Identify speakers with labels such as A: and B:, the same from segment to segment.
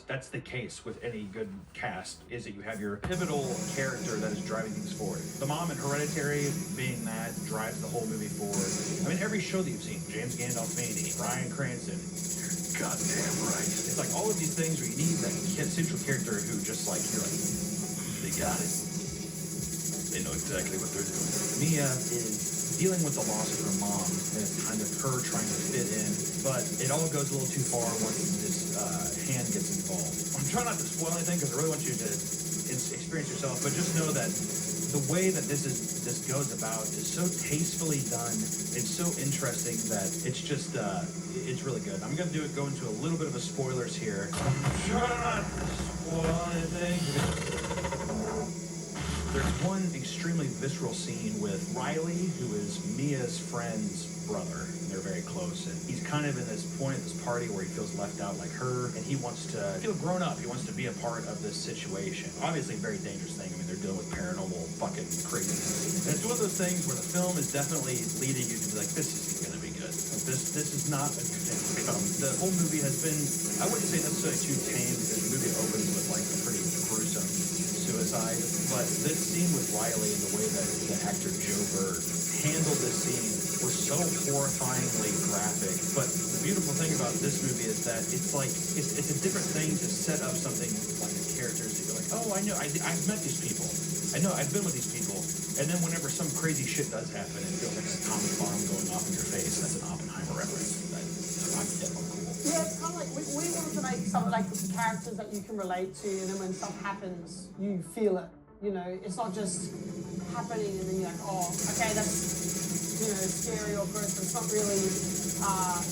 A: That's the case with any good cast, is that you have your pivotal character that is driving things forward. The mom in Hereditary being that drives the whole movie forward. I mean, every show that you've seen, James Gandolfini, Bryan Cranston, goddamn right. It's like all of these things where you need that central character who just like, you're like, they got it. They know exactly what they're doing. Mia is dealing with the loss of her mom, and it's kind of her trying to fit in, but it all goes a little too far once this hand gets involved. I'm trying not to spoil anything because I really want you to experience yourself, but just know that the way that this goes about is so tastefully done. It's so interesting that it's just it's really good. I'm gonna go into a little bit of a spoilers here. Try not to spoil anything. There's one extremely visceral scene with Riley, who is Mia's friend's brother. They're very close, and he's kind of in this point at this party where he feels left out like her, and he wants to feel grown up. He wants to be a part of this situation. Obviously, a very dangerous thing. I mean, they're dealing with paranormal fucking craziness. And it's one of those things where the film is definitely leading you to be like, this isn't going to be good. This is not a good film. The whole movie has been, I wouldn't say necessarily too tame, because the movie opens with like a pretty gruesome suicide, but this scene with Riley and the way that the actor Joe Bird handled this scene was so horrifyingly graphic. But the beautiful thing about this movie is that it's like it's a different thing to set up something like the characters that you're like, oh, I know, I've met these people, I know, I've been with these people, and then whenever some crazy shit does happen, it feels like an atomic bomb going off in your face. That's an Oppenheimer reference. I'm definitely cool.
B: Yeah, it's kind of like we wanted to make some like characters that you can relate to, and then when stuff happens, you feel it. You know, it's not just happening and then you're like, oh, okay, that's, you know, scary or gross, but it's not really,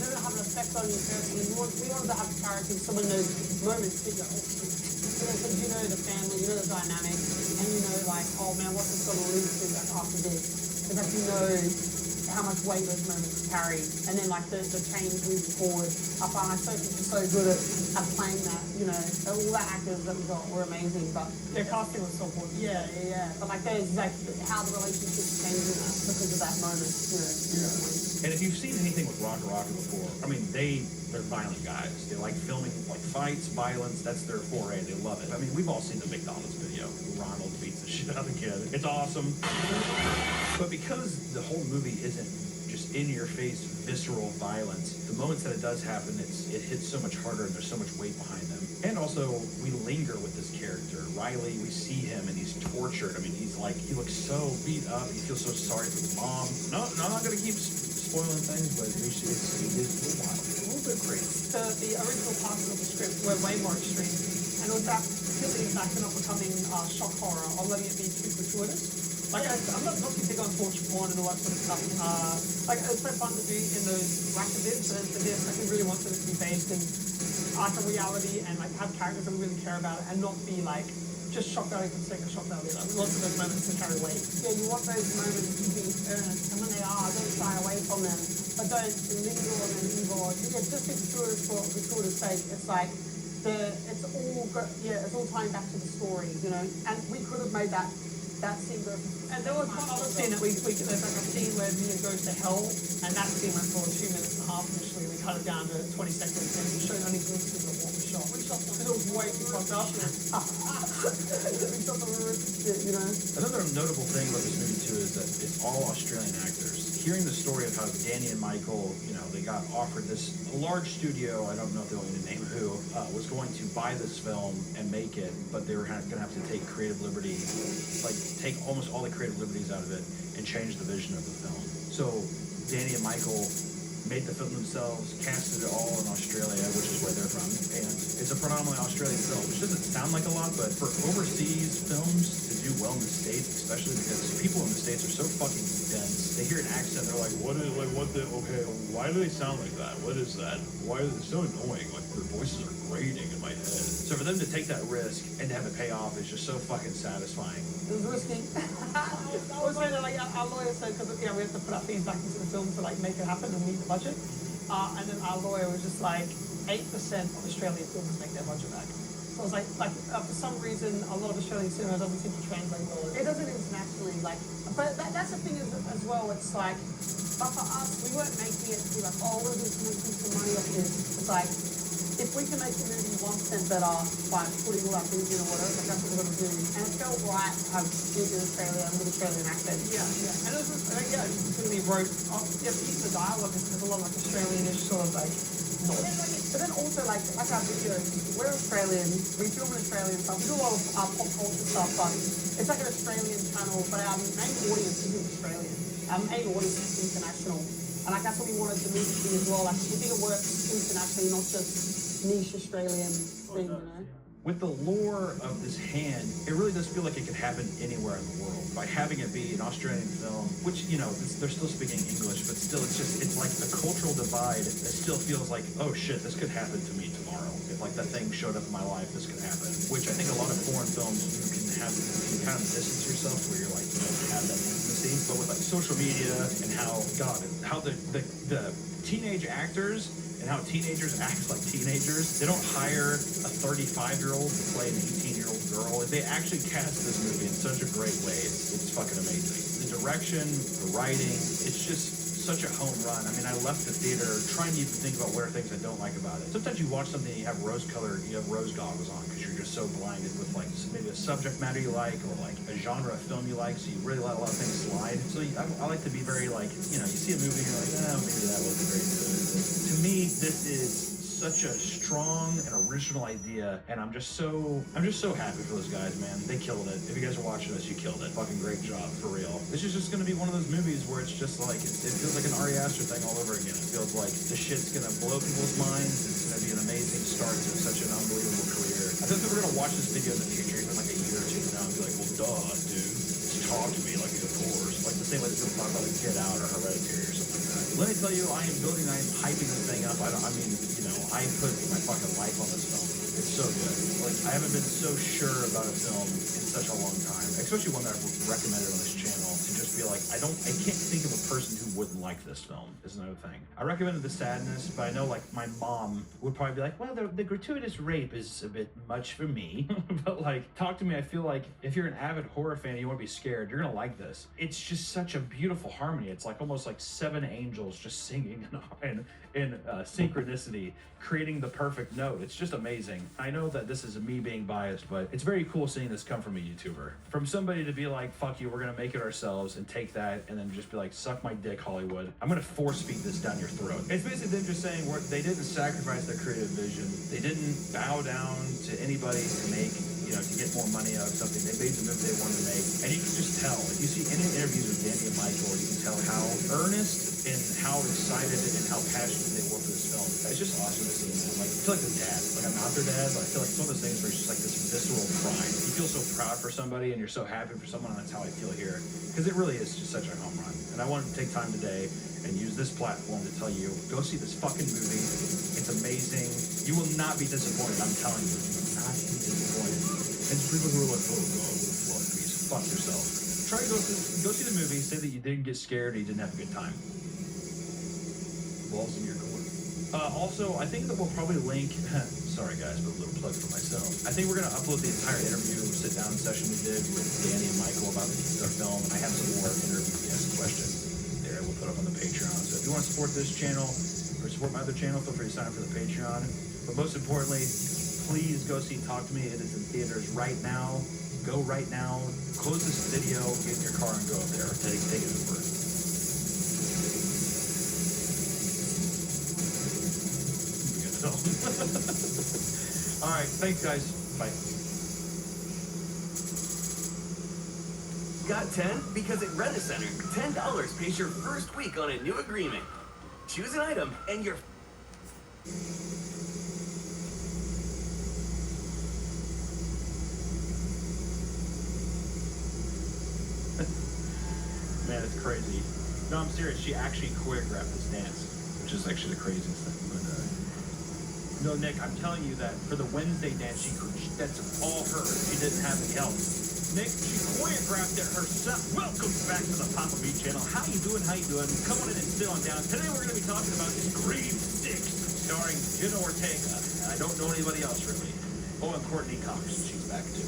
B: doesn't have an effect on you personally. We wanted to have characters, someone knows moments that go, because you know the family, you know the dynamic, and you know like, oh man, what's this going to lead to like, after this? Because like you know how much weight those moments carry, and then like the change moving forward. I find like Sophie's just so good at playing that, you know, all the actors that we got were amazing, but their casting was so important. Yeah. But like there's like how the relationship's changing because of that moment, you know.
A: And if you've seen anything with Roger before, I mean, they're violent guys. They like filming like fights, violence. That's their foray. They love it. I mean, we've all seen the McDonald's video. Ronald beats the shit out of the kid. It's awesome. But because the whole movie isn't just in-your-face, visceral violence, the moments that it does happen, it hits so much harder and there's so much weight behind them. And also, we linger with this character. Riley, we see him and he's tortured. I mean, he looks so beat up. He feels so sorry for the mom. No, I'm not going to keep spoiling things, but it is wild. A little bit crazy.
B: The original parts of the script were way more extreme. And it was that feeling back to not becoming shock horror or letting it be too gratuitous. Like, I'm not too big on torture porn and all that sort of stuff. Like, it's so fun to do in those lack of bits, but for this, like, we really wanted it to be based in like a reality and like have characters that we really care about it and not be like just shock value for the sake of shock value. Like, lots of those moments to carry weight. Yeah, you want those moments to be earnest, and when they are, don't shy away from them, but don't linger on them either. Yeah, just be gratuitous for gratuitous sake. It's like it's all tying back to the story, you know. And we could have made that scene go. And there was one other scene that there's like a scene where Mia goes to hell, and that scene went for 2 minutes and a half initially. We cut it down to 20 seconds, and we showed only glimpses of what we shot. Because it was way too fucked up. We shot some horrific shit, you know.
A: Another notable thing about this movie too is that it's all Australian actors. Hearing the story of how Danny and Michael, you know, they got offered a large studio, I don't know if they want me to name who, was going to buy this film and make it, but they were going to have to take creative liberty, like take almost all the creative liberties out of it and change the vision of the film. So Danny and Michael made the film themselves, casted it all in Australia, which is where they're from, and it's a predominantly Australian film, which doesn't sound like a lot, but for overseas films to do well in the States, especially because people in the States are so fucking dense, they hear an accent, they're like, okay, why do they sound like that? What is that? Why is it so annoying? Like, their voices are grating in my head. So for them to take that risk and to have it pay off is just so fucking satisfying.
B: It was risky. I was saying that, like, our lawyer said, because we have to put our fees back into the film to like make it happen and meet the budget. And then our lawyer was just like, 8% of Australian films make their budget back. So I was like for some reason, a lot of Australian cinema doesn't seem to translate well. It doesn't internationally, like, but that's the thing as well. It's like, but for us, we weren't making it to be like, oh, we're going to make some money off this. It's like, if we can make the movie 1% better by putting all our things in or whatever, like that's what we're going to do. And it felt right to have it in Australia with Australian accent. Yeah, yeah. And it was just, yeah, just because we wrote, yeah, even the dialogue is a lot like Australian-ish sort of like noise. But then also like our videos, we're Australian, we film in Australian stuff, we do a lot of pop culture stuff, but it's like an Australian channel, but our main audience isn't Australian. Our main audience is international. And like that's what we wanted the movie to be as well. Like we think it works internationally, not just niche Australian thing, you know?
A: With the lore of this hand, it really does feel like it could happen anywhere in the world. By having it be an Australian film, which, you know, they're still speaking English, but still it's like the cultural divide that still feels like, oh shit, this could happen to me tomorrow. If like that thing showed up in my life, this could happen. Which I think a lot of foreign films, you can kind of distance yourself where you're like, you don't have that intimacy. But with like social media and how the teenage actors and how teenagers act like teenagers. They don't hire a 35-year-old to play an 18-year-old girl. They actually cast this movie in such a great way. It's fucking amazing. The direction, the writing, it's just such a home run. I mean, I left the theater trying to even think about what are things I don't like about it. Sometimes you watch something and you have rose goggles on because you're just so blinded with like maybe a subject matter you like or like a genre of film you like, so you really let a lot of things slide. So I like to be very like, you know, you see a movie and you're like, oh, maybe that wasn't great. To me, this is such a strong and original idea, and I'm just so happy for those guys, man. They killed it. If you guys are watching this, you killed it. Fucking great job, for real. This is just gonna be one of those movies where it's just like, it feels like an Ari Aster thing all over again. It feels like the shit's gonna blow people's minds. It's gonna be an amazing start to such an unbelievable career. I think that we're gonna watch this video in the future, even like a year or two from now, and be like, well, duh, dude. Just talk to me like a course. Like the same way that people talk about like Get Out or Hereditary or something like that. Let me tell you, I am hyping this thing up. I put my fucking life on this film. It's so good. Like, I haven't been so sure about a film in such a long time, especially one that I've recommended on this channel, to just be like, I can't think of a person who wouldn't like this film, is another thing. I recommended The Sadness, but I know, like, my mom would probably be like, well, the gratuitous rape is a bit much for me. But, like, talk to me. I feel like if you're an avid horror fan and you want to be scared, you're gonna like this. It's just such a beautiful harmony. It's like almost like 7 angels just singing in synchronicity, creating the perfect note. It's just amazing. I know that this is me being biased, but it's very cool seeing this come from a YouTuber. From somebody to be like, fuck you, we're gonna make it ourselves, and take that and then just be like, suck my dick, Hollywood. I'm gonna force feed this down your throat. It's basically them just saying they didn't sacrifice their creative vision. They didn't bow down to anybody to make, you know, to get more money out of something. They made the movie they wanted to make. And you can just tell, if you see any interviews with Danny and Michael, you can tell how earnest and how excited and how passionate they were for this film. It's just awesome to see, man. Like, I feel like their dad. Like, I'm not their dad, but I feel like it's one of those things where it's just like this visceral pride. You feel so proud for somebody and you're so happy for someone, and that's how I feel here. Because it really is just such a home run. And I wanted to take time today and use this platform to tell you, go see this fucking movie. It's amazing. You will not be disappointed, I'm telling you. You will not be disappointed. And just people who are like, oh god, what, please, fuck yourself. Try to go see the movie, say that you didn't get scared or you didn't have a good time. Balls in your court. Also, I think that we'll probably link, sorry guys, but a little plug for myself. I think we're going to upload the entire interview, sit-down session we did with Danny and Michael about the film, and I have some more interview questions there we'll put up on the Patreon. So if you want to support this channel or support my other channel, feel free to sign up for the Patreon. But most importantly, please go see Talk to Me. It is in theaters right now. Go right now, close this video, get in your car and go up there. Take it over. All right, thanks guys. Bye.
C: Got 10? Because at Rent-A-Center, $10 pays your first week on a new agreement. Choose an item and you're...
A: Man, it's crazy. No, I'm serious. She actually choreographed this dance, which is actually the craziest thing. But, no, Nick, I'm telling you that for the Wednesday dance, that's all her. She didn't have any help. Nick, she choreographed it herself. Welcome back to the Papa B channel. How you doing? How you doing? Come on in and sit on down. Today we're going to be talking about Scream 6, starring Jenna Ortega. And I don't know anybody else really. Oh, and Courtney Cox. She's back too.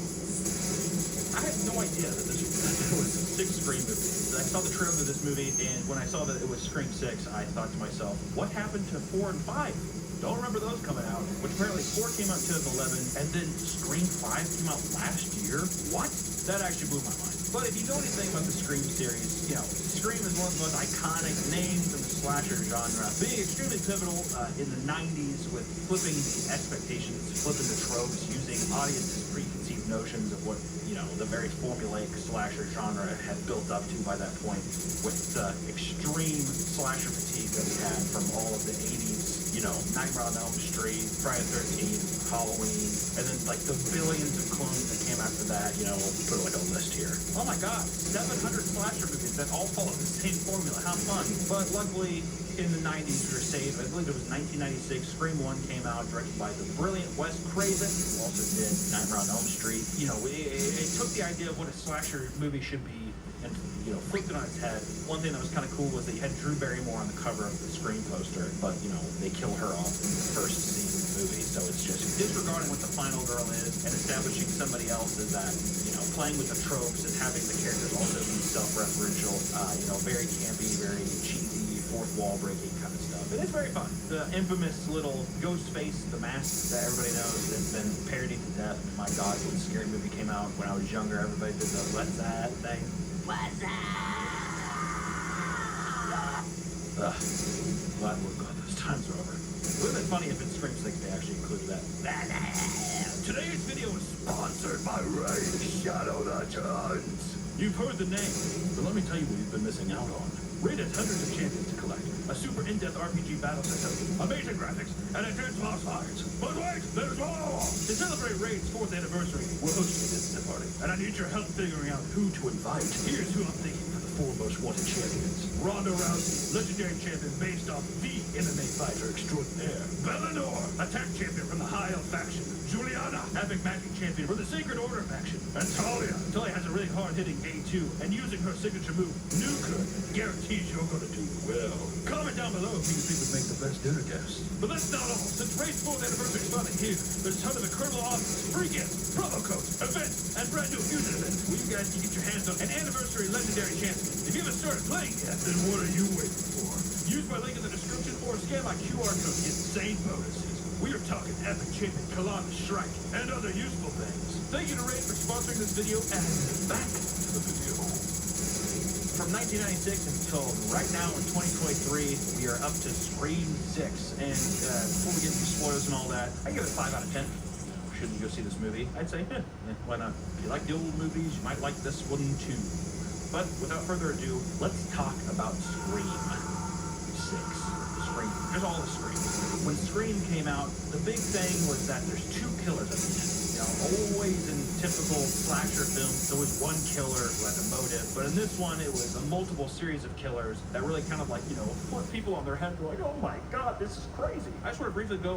A: I had no idea that there was 6 Scream movies. I saw the trailer of this movie, and when I saw that it was Scream 6, I thought to myself, what happened to 4 and 5? Don't remember those coming out. Which apparently 4 came out in 2011, and then Scream 5 came out last year. What? That actually blew my mind. But if you know anything about the Scream series, you know, Scream is one of the most iconic names in the slasher genre, being extremely pivotal in the 90s with flipping the expectations, flipping the tropes, using audiences' preconceived notions of what, you know, the very formulaic slasher genre had built up to by that point, with the extreme slasher fatigue that we had from all of the 80s, you know, Nightmare on Elm Street, Friday the 13th, Halloween, and then like the billions of clones that came after that, you know, we'll put like a list here. Oh my god, 700 slasher movies that all follow the same formula. How fun. But luckily, in the 90s, we were saved. I believe it was 1996. Scream 1 came out, directed by the brilliant Wes Craven, who also did Nightmare on Elm Street. You know, it took the idea of what a slasher movie should be and, you know, flipped it on its head. One thing that was kind of cool was that you had Drew Barrymore on the cover of the Scream poster, but, you know, they kill her off in the first scene of the movie. So it's just disregarding what the final girl is and establishing somebody else as that, you know, playing with the tropes and having the characters also be self-referential, you know, very campy, very cheesy, fourth wall breaking kind of stuff. And it's very fun. The infamous little ghost face, the mask that everybody knows that's been parodied to death. My God, when the Scary Movie came out when I was younger, everybody did the "What's that" thing. What's that? Glad we're glad those times are over. It would have been funny if in Scream 6 they actually included that. Today's video is sponsored by Raid Shadow Legends. You've heard the name, but let me tell you what you've been missing out on. Raid has hundreds of champions to collect, a super in-depth RPG battle system, amazing graphics, and intense boss fights. But wait, there's more! To celebrate Raid's 4th anniversary, we're hosting a Disney party, and I need your help figuring out who to invite. Here's who I'm thinking for the 4 most wanted champions. Ronda Rousey, legendary champion based off the MMA fighter extraordinaire. Bellinor, attack champion from the High Elf faction. Juliana, epic magic champion from the Sacred Order faction. And Talia. Talia has a really hard-hitting A2, and using her signature move, Nuker, guarantees you're gonna do well. Comment down below who you think would make the best dinner guest. But that's not all. Since Raid's 4th anniversary is finally here, there's a ton of incredible offers, free gifts, promo codes, events, and brand new fusion events where you guys can get your hands on an anniversary legendary champion. If you haven't started playing yet, then what are you waiting for? Use my link in the description or scan my QR code to get insane bonuses. We are talking epic champion Kalana Shrike and other useful things. Thank you to Raid for sponsoring this video, and back to the video. From 1996 until right now in 2023, we are up to Scream 6. And before we get into spoilers and all that, I give it 5 out of 10. Shouldn't you go see this movie? I'd say, why not? If you like the old movies, you might like this one too. But without further ado, let's talk about Scream 6. Scream. There's all the Scream. When Scream came out, the big thing was that there's 2 killers at the end. You know, always in typical slasher films, there was one killer who had a motive. But in this one, it was a multiple series of killers that really kind of like, you know, put people on their head. They're like, oh my God, this is crazy. I just want to briefly go